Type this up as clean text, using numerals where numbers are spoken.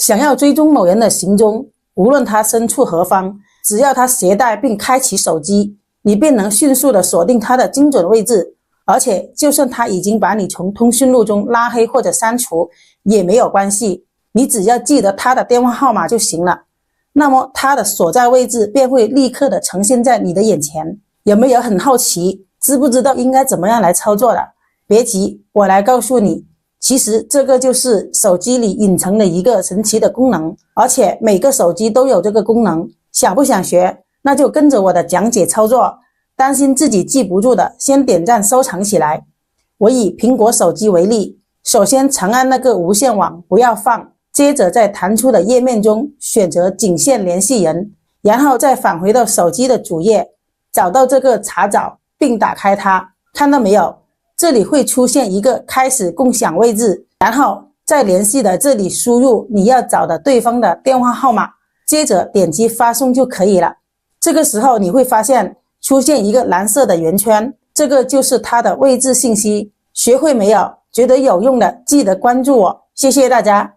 想要追踪某人的行踪，无论他身处何方，只要他携带并开启手机，你便能迅速地锁定他的精准位置，而且就算他已经把你从通讯录中拉黑或者删除也没有关系，你只要记得他的电话号码就行了，那么他的所在位置便会立刻的呈现在你的眼前。有没有很好奇，知不知道应该怎么样来操作的？别急，我来告诉你。其实这个就是手机里隐藏的一个神奇的功能，而且每个手机都有这个功能。想不想学？那就跟着我的讲解操作。担心自己记不住的，先点赞收藏起来。我以苹果手机为例，首先长按那个无线网不要放，接着在弹出的页面中选择仅限联系人，然后再返回到手机的主页，找到这个查找并打开它。看到没有？这里会出现一个开始共享位置，然后在联系的这里输入你要找的对方的电话号码，接着点击发送就可以了。这个时候你会发现出现一个蓝色的圆圈，这个就是它的位置信息。学会没有？觉得有用的记得关注我，谢谢大家。